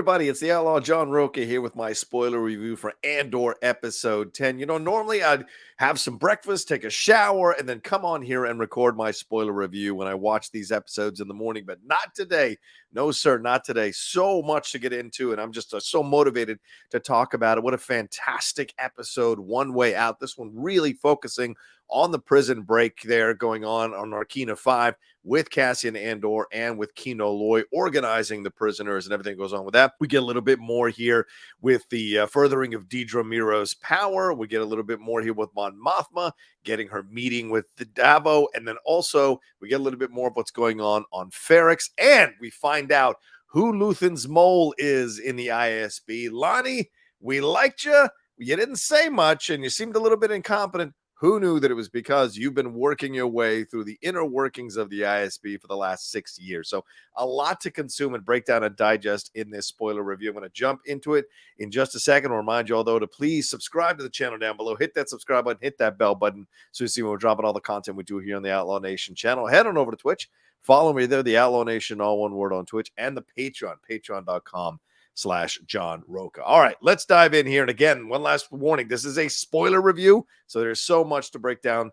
everybody? It's the Outlaw John Rocha here with my spoiler review for Andor episode 10. Normally I'd have some breakfast, take a shower, and then come on here and record my spoiler review when I watch these episodes in the morning, but not today. No, sir, not today. So much to get into, and I'm just so motivated to talk about it. What a fantastic episode, One Way Out. This one really focusing on the prison break there going on Narkina 5 with Cassian Andor and with Kino Loy organizing the prisoners and everything goes on with that. We get a little bit more here with the furthering of Dedra Miro's power. We get a little bit more here with Mon Mothma getting her meeting with the Davo. And then also we get a little bit more of what's going on Ferrix. And we find out who Luthen's mole is in the ISB. Lonnie, we liked you. You didn't say much and you seemed a little bit incompetent. Who knew that it was because you've been working your way through the inner workings of the ISB for the last 6 years? So a lot to consume and break down and digest in this spoiler review. I'm going to jump into it in just a second. I'll remind you all, though, to please subscribe to the channel down below. Hit that subscribe button, hit that bell button so you see when we're dropping all the content we do here on the Outlaw Nation channel. Head on over to Twitch. Follow me there, the Outlaw Nation, all one word on Twitch, and the Patreon, patreon.com/John Rocha. All right, let's dive in here. And again, one last warning. This is a spoiler review, so there's so much to break down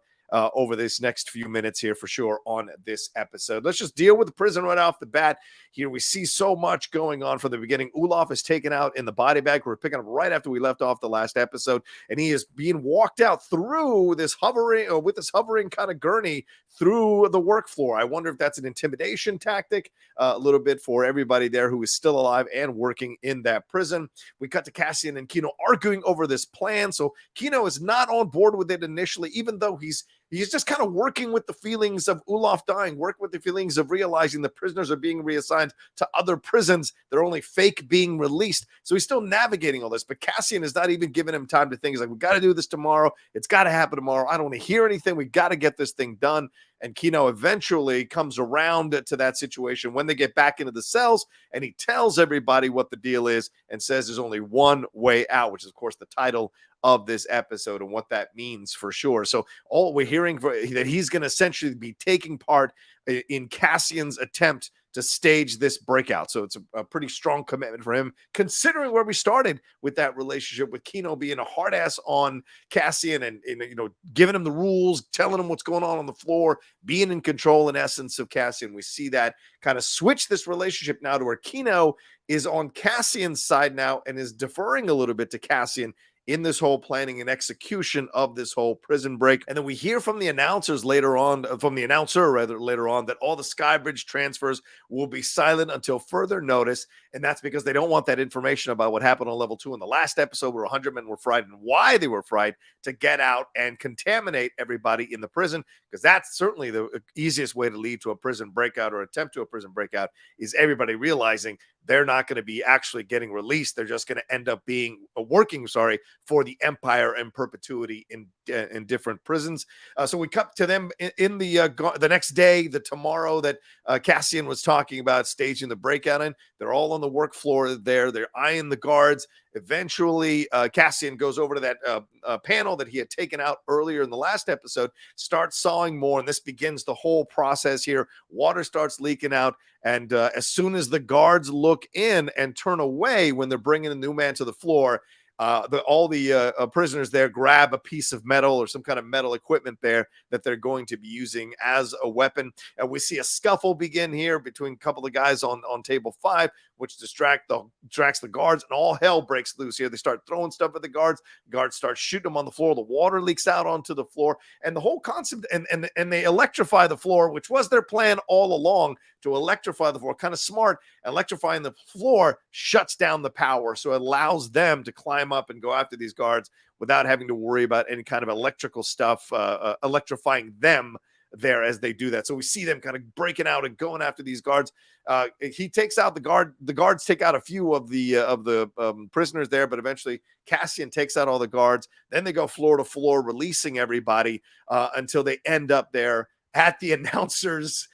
over this next few minutes here for sure on this episode. Let's just deal with the prison right off the bat. Here we see so much going on from the beginning. Olaf is taken out in the body bag. We're picking up right after we left off the last episode, and he is being walked out through this with this hovering kind of gurney through the work floor. I wonder if that's an intimidation tactic a little bit for everybody there who is still alive and working in that prison. We cut to Cassian and Kino arguing over this plan. So Kino is not on board with it initially, even though he's just kind of working with the feelings of Olaf dying, work with the feelings of realizing the prisoners are being reassigned to other prisons. They're only fake being released. So he's still navigating all this, but Cassian is not even giving him time to think. He's like, we got to do this tomorrow. It's got to happen tomorrow. I don't want to hear anything. We got to get this thing done. And Kino eventually comes around to that situation when they get back into the cells, and he tells everybody what the deal is and says there's only one way out, which is, of course, the title of this episode and what that means for sure. So all we're hearing that he's going to essentially be taking part in Cassian's attempt to stage this breakout. So it's a pretty strong commitment for him, considering where we started with that relationship with Kino being a hard ass on Cassian and giving him the rules, telling him what's going on the floor, being in control in essence of Cassian. We see that kind of switch this relationship now to where Kino is on Cassian's side now and is deferring a little bit to Cassian in this whole planning and execution of this whole prison break. And then we hear from the announcers later on, that all the Skybridge transfers will be silent until further notice. And that's because they don't want that information about what happened on level 2 in the last episode where 100 men were fried and why they were fried to get out and contaminate everybody in the prison, because that's certainly the easiest way to lead to a prison breakout or attempt to a prison breakout is everybody realizing they're not going to be actually getting released. They're just going to end up being working for the Empire in perpetuity in different prisons. So we cut to them in the next day, the tomorrow that Cassian was talking about staging the breakout in. They're all on the work floor there. They're eyeing the guards. Eventually, Cassian goes over to that panel that he had taken out earlier in the last episode, starts sawing more, and this begins the whole process here. Water starts leaking out, and as soon as the guards look in and turn away when they're bringing the new man to the floor, all the prisoners there grab a piece of metal or some kind of metal equipment there that they're going to be using as a weapon. And we see a scuffle begin here between a couple of guys on table 5, which distracts the guards, and all hell breaks loose here. They start throwing stuff at the guards. Guards start shooting them on the floor. The water leaks out onto the floor, and the whole concept, and they electrify the floor, which was their plan all along, to electrify the floor. Kind of smart. Electrifying the floor shuts down the power, so it allows them to climb up and go after these guards without having to worry about any kind of electrical stuff electrifying them there as they do that. So we see them kind of breaking out and going after these guards. He takes out the guard. The guards take out a few of the prisoners there, but eventually Cassian takes out all the guards. Then they go floor to floor, releasing everybody until they end up there at the announcers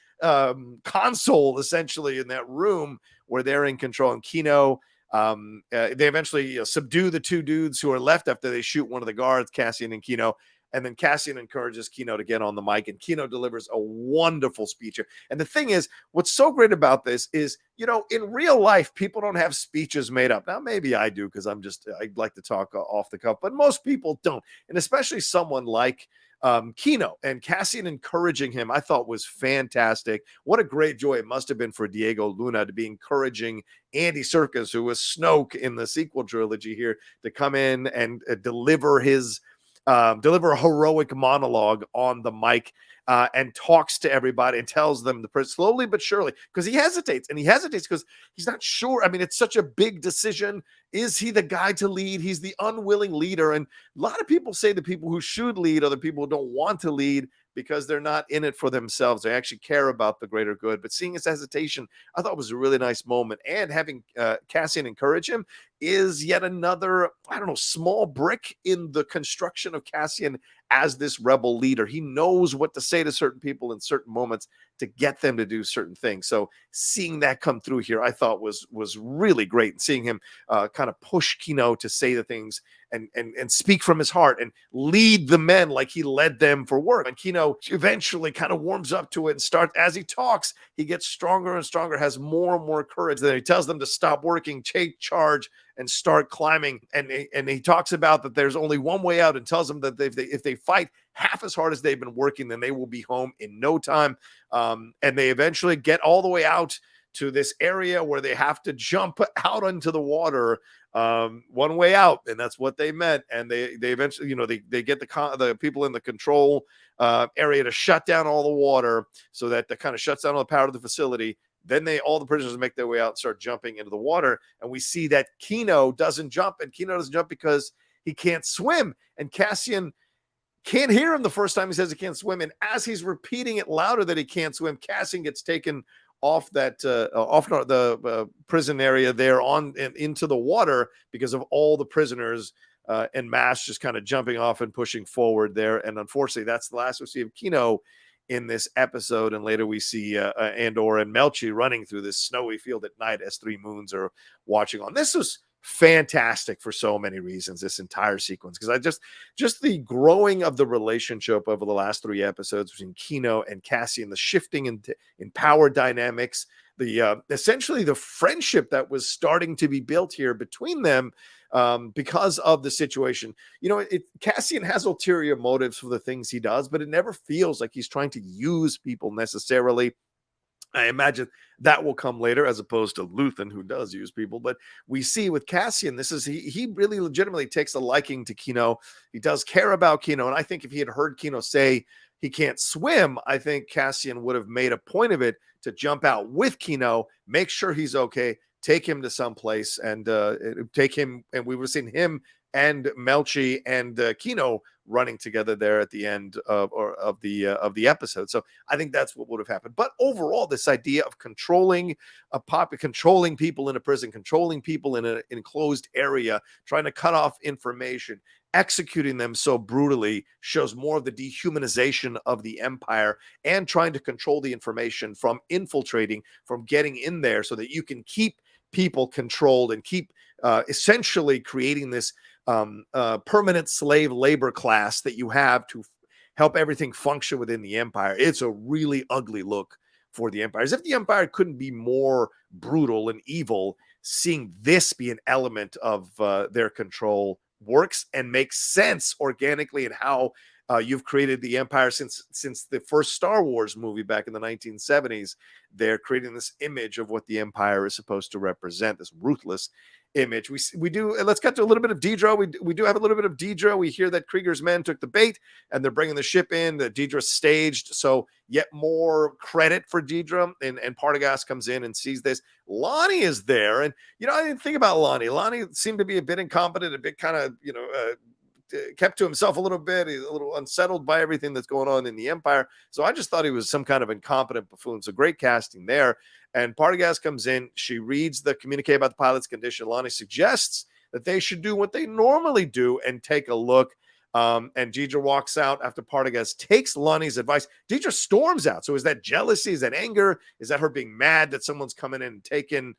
console, essentially in that room where they're in control. And Kino, they eventually subdue the 2 dudes who are left after they shoot one of the guards, Cassian and Kino. And then Cassian encourages Kino to get on the mic, and Kino delivers a wonderful speech here. And the thing is, what's so great about this is, in real life, people don't have speeches made up. Now, maybe I do because I like to talk off the cuff, but most people don't. And especially someone like Kino, and Cassian encouraging him, I thought was fantastic. What a great joy it must have been for Diego Luna to be encouraging Andy Serkis, who was Snoke in the sequel trilogy here, to come in and deliver a heroic monologue on the mic, and talks to everybody and tells them slowly but surely, because he hesitates because he's not sure. I mean, it's such a big decision. Is he the guy to lead? He's the unwilling leader. And a lot of people say the people who should lead are the people who don't want to lead because they're not in it for themselves. They actually care about the greater good. But seeing his hesitation, I thought was a really nice moment. And having Cassian encourage him is yet another, small brick in the construction of Cassian as this rebel leader. He knows what to say to certain people in certain moments to get them to do certain things. So seeing that come through here, I thought was really great. And seeing him kind of push Kino to say the things and speak from his heart and lead the men like he led them for work. And Kino eventually kind of warms up to it and as he talks, he gets stronger and stronger, has more and more courage. Then he tells them to stop working, take charge, and start climbing. And he talks about that there's only one way out, and tells them that if they fight half as hard as they've been working, then they will be home in no time. And they eventually get all the way out to this area where they have to jump out into the water, one way out, and that's what they meant. And they eventually, they get the people in the control area to shut down all the water, so that kind of shuts down all the power to the facility. Then all the prisoners make their way out and start jumping into the water, and we see that Kino doesn't jump, because he can't swim. And Cassian can't hear him the first time he says he can't swim, and as he's repeating it louder that he can't swim, Cassian gets taken off the prison area there into the water because of all the prisoners en masse just kind of jumping off and pushing forward there. And unfortunately, that's the last we see of Kino in this episode. And later we see Andor and Melchi running through this snowy field at night as three moons are watching on. This was fantastic for so many reasons, this entire sequence, because I just the growing of the relationship over the last three episodes between Kino and Cassian, the shifting in power dynamics, the essentially the friendship that was starting to be built here between them, because of the situation. Cassian has ulterior motives for the things he does, but it never feels like he's trying to use people necessarily. I imagine that will come later, as opposed to Luthen, who does use people. But we see with Cassian, he really legitimately takes a liking to Kino. He does care about Kino. And I think if he had heard Kino say he can't swim, I think Cassian would have made a point of it to jump out with Kino, make sure he's okay, take him to someplace, and take him. And we would have seen him and Melchi and Kino running together there at the end of the episode. So I think that's what would have happened. But overall, this idea of controlling people in a prison, controlling people in an enclosed area, trying to cut off information, executing them so brutally, shows more of the dehumanization of the Empire, and trying to control the information from infiltrating, from getting in there, so that you can keep people controlled and keep essentially creating this permanent slave labor class that you have to help everything function within the Empire. It's a really ugly look for the Empire. As if the Empire couldn't be more brutal and evil, seeing this be an element of their control works and makes sense organically in how you've created the Empire since the first Star Wars movie back in the 1970s. They're creating this image of what the Empire is supposed to represent, this ruthless image. We do. Let's cut to a little bit of Dedra. We do have a little bit of Dedra. We hear that Krieger's men took the bait and they're bringing the ship in. The Dedra staged, so yet more credit for Dedra. And Partagas comes in and sees this. Lonnie is there, and I didn't think about Lonnie. Lonnie seemed to be a bit incompetent, a bit kind of kept to himself a little bit. He's a little unsettled by everything that's going on in the Empire. So I just thought he was some kind of incompetent buffoon. So great casting there. And Partagas comes in. She reads the communique about the pilot's condition. Lonnie suggests that they should do what they normally do and take a look. And Dedra walks out after Partagas takes Lonnie's advice. Dedra storms out. So is that jealousy? Is that anger? Is that her being mad that someone's coming in and taking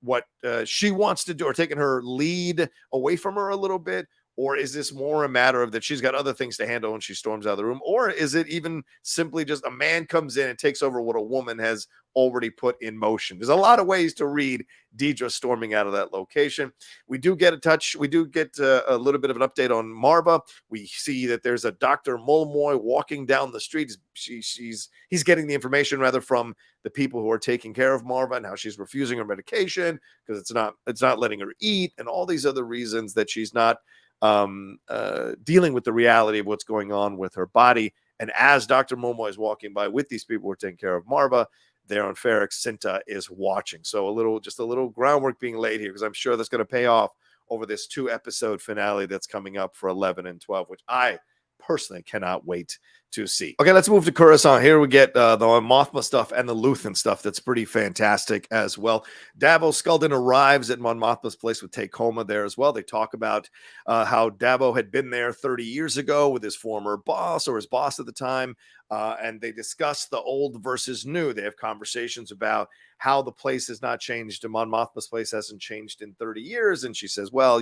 what she wants to do, or taking her lead away from her a little bit? Or is this more a matter of that she's got other things to handle and she storms out of the room? Or is it even simply just a man comes in and takes over what a woman has already put in motion? There's a lot of ways to read Deidre storming out of that location. We do get a little bit of an update on Marva. We see that there's a Dr. Mulmoy walking down the street. He's getting the information rather from the people who are taking care of Marva and how she's refusing her medication because it's not letting her eat, and all these other reasons that she's not dealing with the reality of what's going on with her body. And as Dr. Momo is walking by with these people who are taking care of Marva, there on Ferric, Cinta is watching. So just a little groundwork being laid here, because I'm sure that's going to pay off over this 2-episode finale that's coming up for 11 and 12, which I personally cannot wait to see. Okay, let's move to Coruscant. Here we get the Mothma stuff and the Luthen stuff. That's pretty fantastic as well. Davo Sculdun arrives at Mon Mothma's place with Takoma there as well. They talk about how Davo had been there 30 years ago with his former boss, or his boss at the time, and they discuss the old versus new. They have conversations about how the place has not changed. Mon Mothma's place hasn't changed in 30 years. And she says, well,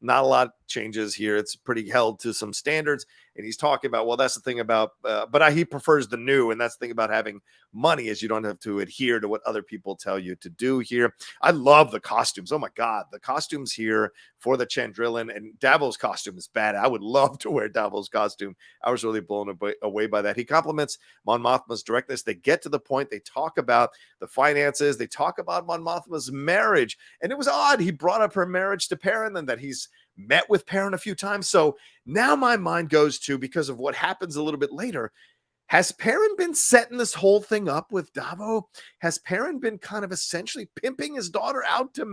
not a lot changes here. It's pretty held to some standards. And he's talking about, well, that's the thing about, he prefers the new. And that's the thing about having money, is you don't have to adhere to what other people tell you to do here. I love the costumes. Oh my God. The costumes here for the Chandrillan, and Davo's costume is bad. I would love to wear Davo's costume. I was really blown away by that. He compliments Mon Mothma's directness. They get to the point. They talk about the finances. They talk about Mon Mothma's marriage. And it was odd. He brought up her marriage to Perrin and that he's met with Perrin a few times. So now my mind goes to, because of what happens a little bit later, has Perrin been setting this whole thing up with Davo? Has Perrin been kind of essentially pimping his daughter out to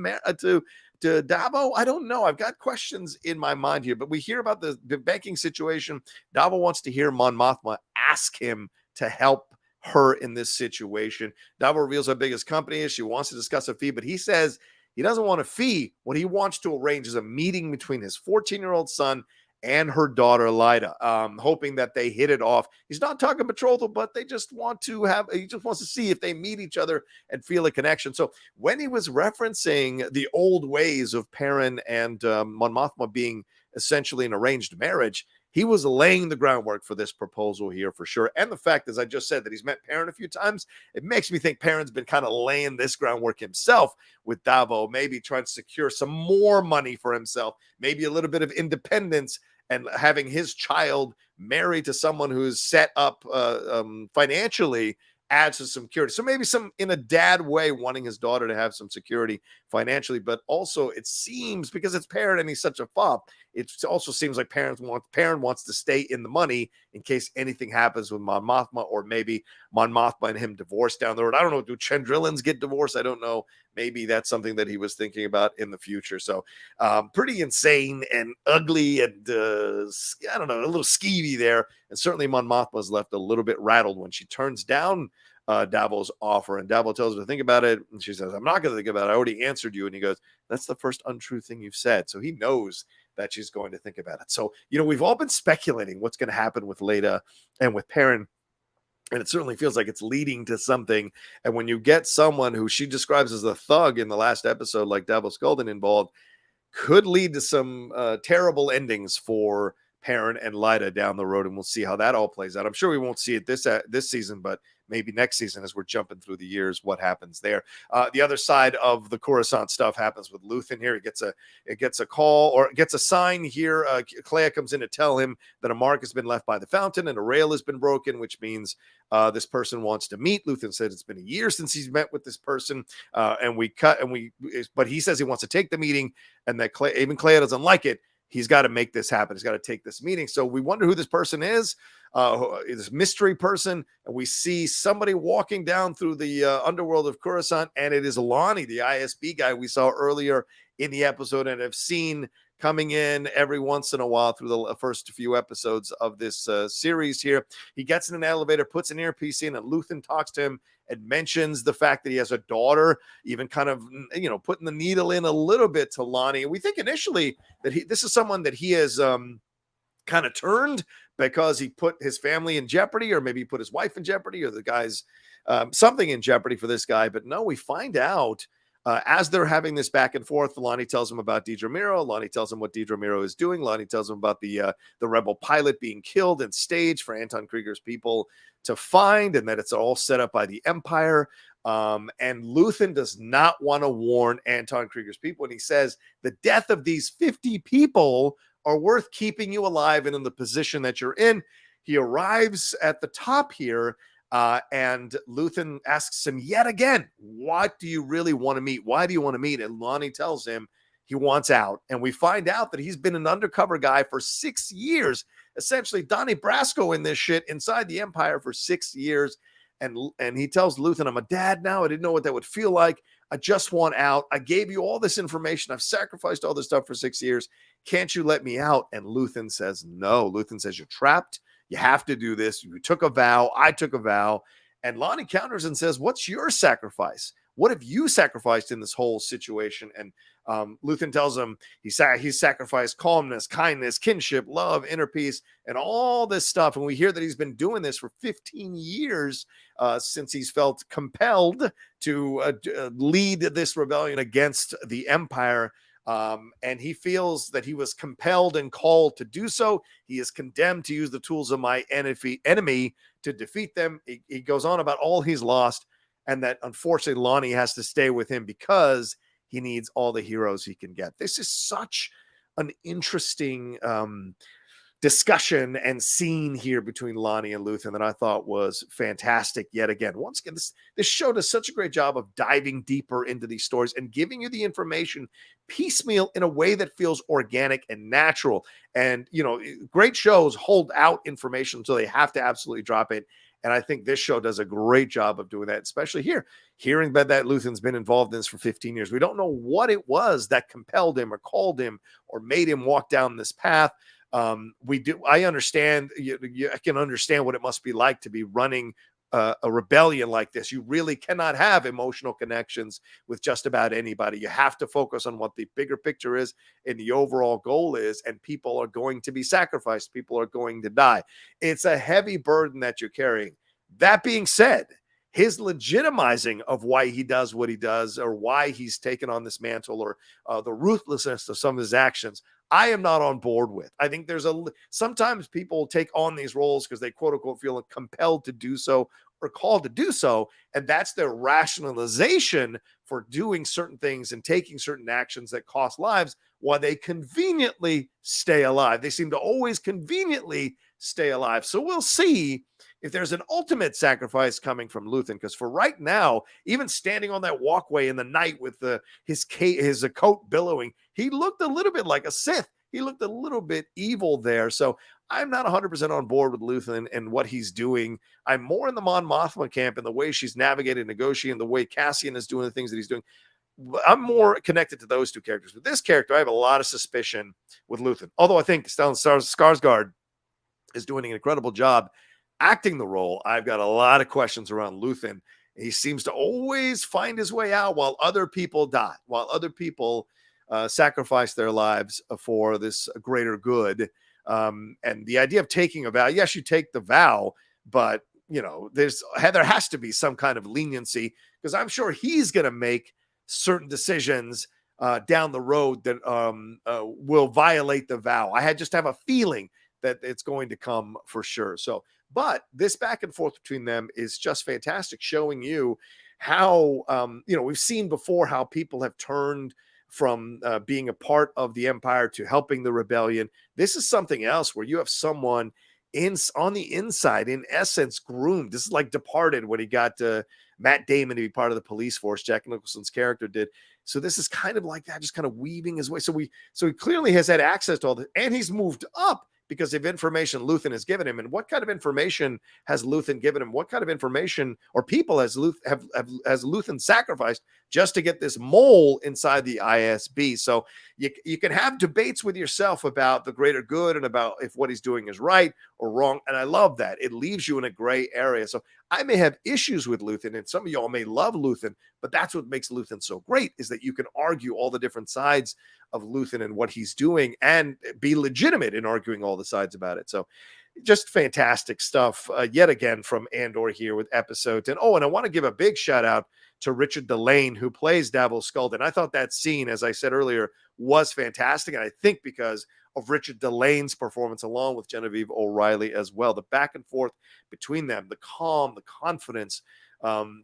Davo? I don't know. I've got questions in my mind here, but we hear about the banking situation. Davo wants to hear Mon Mothma ask him to help her in this situation. Davo reveals how big his company is. She wants to discuss a fee, but he says he doesn't want a fee. What he wants to arrange is a meeting between his 14-year-old son and her daughter, Lyda, hoping that they hit it off. He's not talking betrothal, but he just wants to see if they meet each other and feel a connection. So when he was referencing the old ways of Perrin and Mon Mothma being essentially an arranged marriage, he was laying the groundwork for this proposal here for sure. And the fact, as I just said, that he's met Perrin a few times, it makes me think Perrin's been kind of laying this groundwork himself with Davo, maybe trying to secure some more money for himself, maybe a little bit of independence, and having his child married to someone who's set up financially adds to some security. So maybe in a dad way, wanting his daughter to have some security financially, but also it seems, because it's Perrin and he's such a fop, it also seems like Perrin wants to stay in the money in case anything happens with Mon Mothma, or maybe Mon Mothma and him divorce down the road. I don't know. Do Chandrillans get divorced? I don't know. Maybe that's something that he was thinking about in the future. So pretty insane and ugly and I don't know, a little skeevy there. And certainly Mon Mothma is left a little bit rattled when she turns down Davo's offer, and Davo tells her to think about it, and she says, I'm not going to think about it. I already answered you. And he goes, that's the first untrue thing you've said. So he knows that she's going to think about it. So, we've all been speculating what's going to happen with Leda and with Perrin, and it certainly feels like it's leading to something. And when you get someone who she describes as a thug in the last episode, like Davo Sculdun involved, could lead to some terrible endings for Perrin and Lyda down the road, and we'll see how that all plays out. I'm sure we won't see it this season, but maybe next season, as we're jumping through the years, what happens there. The other side of the Coruscant stuff happens with Luthen here. It gets a call, or it gets a sign here. Clea comes in to tell him that a mark has been left by the fountain and a rail has been broken, which means this person wants to meet. Luthen said it's been a year since he's met with this person, but he says he wants to take the meeting, and that even Clea doesn't like it. He's got to make this happen. He's got to take this meeting. So we wonder who this person is, this mystery person. And we see somebody walking down through the underworld of Coruscant, and it is Lonnie, the ISB guy we saw earlier in the episode and have seen coming in every once in a while through the first few episodes of this series here. He gets in an elevator, puts an earpiece in, and Luthen talks to him and mentions the fact that he has a daughter, even kind of, putting the needle in a little bit to Lonnie. And we think initially that this is someone that he has kind of turned because he put his family in jeopardy, or maybe he put his wife in jeopardy, or the guy's something in jeopardy for this guy. But no, we find out As they're having this back and forth, Lonnie tells him about Dedramiro. Lonnie tells him what Dedramiro is doing. Lonnie tells him about the rebel pilot being killed and staged for Anton Krieger's people to find, and that it's all set up by the Empire. And Luthen does not want to warn Anton Krieger's people. And he says, the death of these 50 people are worth keeping you alive and in the position that you're in. He arrives at the top here. And Luthen asks him yet again, what do you really want to meet? Why do you want to meet? And Lonnie tells him he wants out. And we find out that he's been an undercover guy for 6 years, essentially Donnie Brasco in this shit inside the Empire for 6 years. And he tells Luthen, I'm a dad now. I didn't know what that would feel like. I just want out. I gave you all this information. I've sacrificed all this stuff for 6 years. Can't you let me out? And Luthen says, no. Luthen says, you're trapped. You have to do this. You took a vow. I took a vow. And Lonnie counters and says, what's your sacrifice? What have you sacrificed in this whole situation? And Luthen tells him he's sacrificed calmness, kindness, kinship, love, inner peace, and all this stuff. And we hear that he's been doing this for 15 years since he's felt compelled to lead this rebellion against the Empire. And he feels that he was compelled and called to do so. He is condemned to use the tools of my enemy to defeat them. He goes on about all he's lost, and that unfortunately Lonnie has to stay with him because he needs all the heroes he can get. This is such an interesting discussion and scene here between Lonnie and Luthen that I thought was fantastic yet again. Once again, this show does such a great job of diving deeper into these stories and giving you the information piecemeal in a way that feels organic and natural. And, you know, great shows hold out information until they have to absolutely drop it. And I think this show does a great job of doing that, especially here, hearing that Luthen's been involved in this for 15 years. We don't know what it was that compelled him or called him or made him walk down this path. I understand. I can understand what it must be like to be running a rebellion like this. You really cannot have emotional connections with just about anybody. You have to focus on what the bigger picture is and the overall goal is, and people are going to be sacrificed. People are going to die. It's a heavy burden that you're carrying. That being said, his legitimizing of why he does what he does, or why he's taken on this mantle, or the ruthlessness of some of his actions, I am not on board with. I think sometimes people take on these roles because they quote unquote feel compelled to do so or called to do so. And that's their rationalization for doing certain things and taking certain actions that cost lives while they conveniently stay alive. They seem to always conveniently stay alive. So we'll see if there's an ultimate sacrifice coming from Luthen, because for right now, even standing on that walkway in the night with his coat billowing, he looked a little bit like a Sith. He looked a little bit evil there. So I'm not 100% on board with Luthen and what he's doing. I'm more in the Mon Mothma camp and the way she's navigating, negotiating, the way Cassian is doing the things that he's doing. I'm more connected to those two characters. With this character, I have a lot of suspicion with Luthen. Although I think Stellan Skarsgård is doing an incredible job acting the role, I've got a lot of questions around Luthen. He seems to always find his way out while other people die, while other people sacrifice their lives for this greater good. And the idea of taking a vow, yes, you take the vow, but you know, there has to be some kind of leniency, because I'm sure he's going to make certain decisions down the road that will violate the vow. I just have a feeling that it's going to come for sure. So, but this back and forth between them is just fantastic, showing you how, we've seen before how people have turned from being a part of the Empire to helping the rebellion. This is something else where you have someone on the inside, in essence, groomed. This is like Departed, when he got Matt Damon to be part of the police force. Jack Nicholson's character did. So this is kind of like that, just kind of weaving his way. So he clearly has had access to all this, and he's moved up because of information Luthen has given him. And what kind of information has Luthen given him? What kind of information or people has Luthen sacrificed just to get this mole inside the ISB? So you can have debates with yourself about the greater good and about if what he's doing is right or wrong. And I love that. It leaves you in a gray area. So I may have issues with Luthen, and some of y'all may love Luthen, but that's what makes Luthen so great, is that you can argue all the different sides of Luthen and what he's doing and be legitimate in arguing all the sides about it. So just fantastic stuff yet again from Andor here with episodes. And I want to give a big shout out to Richard Delane, who plays Davos Skulldon. I thought that scene, as I said earlier, was fantastic. And I think because of Richard Delane's performance along with Genevieve O'Reilly as well, the back and forth between them, the calm, the confidence,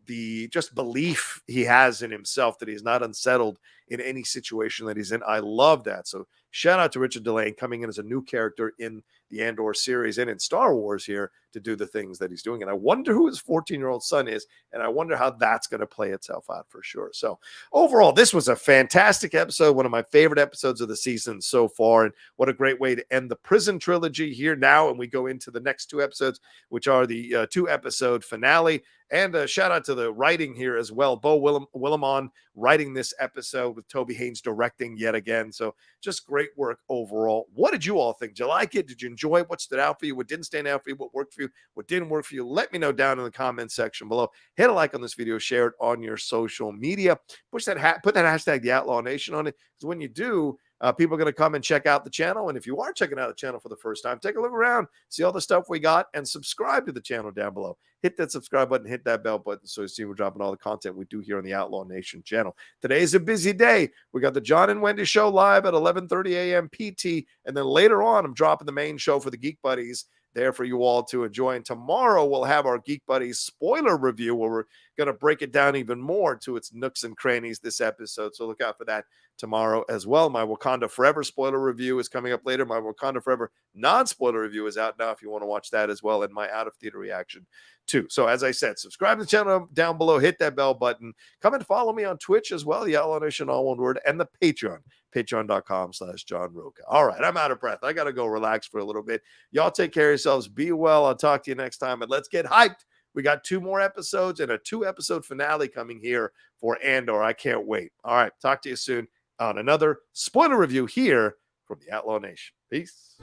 the just belief he has in himself that he's not unsettled in any situation that he's in. I love that. So shout out to Richard Delane coming in as a new character in the Andor series and in Star Wars here to do the things that he's doing. And I wonder who his 14-year-old son is, and I wonder how that's going to play itself out for sure. So overall, this was a fantastic episode, one of my favorite episodes of the season so far, and what a great way to end the prison trilogy here now. And we go into the next two episodes, which are the 2-episode finale. And a shout out to the writing here as well. Bo Willimon writing this episode with Toby Haynes directing yet again. So just great work overall. What did you all think? Did you like it? Did you enjoy it? What stood out for you? What didn't stand out for you? What worked for you? What didn't work for you? Let me know down in the comments section below. Hit a like on this video. Share it on your social media. Push that put that hashtag The Outlaw Nation on it. Because when you do, people are going to come and check out the channel. And if you are checking out the channel for the first time, take a look around, see all the stuff we got, and subscribe to the channel down below. Hit that subscribe button, hit that bell button so you see we're dropping all the content we do here on the Outlaw Nation channel. Today is a busy day. We got the John and Wendy show live at 11:30 a.m. PT. And then later on, I'm dropping the main show for the Geek Buddies there for you all to enjoy. And tomorrow we'll have our Geek Buddies spoiler review where we're going to break it down even more to its nooks and crannies this episode. So look out for that tomorrow as well. My Wakanda Forever spoiler review is coming up later. My Wakanda Forever non-spoiler review is out now if you want to watch that as well, and my out-of-theater reaction too. So as I said, subscribe to the channel down below, hit that bell button. Come and follow me on Twitch as well, the Outlaw Nation, all one word, and the Patreon, patreon.com/John Rocha. All right, I'm out of breath. I got to go relax for a little bit. Y'all take care of yourselves. Be well. I'll talk to you next time, and let's get hyped. We got 2 more episodes and a 2-episode finale coming here for Andor. I can't wait. All right, talk to you soon on another spoiler review here from the Outlaw Nation. Peace.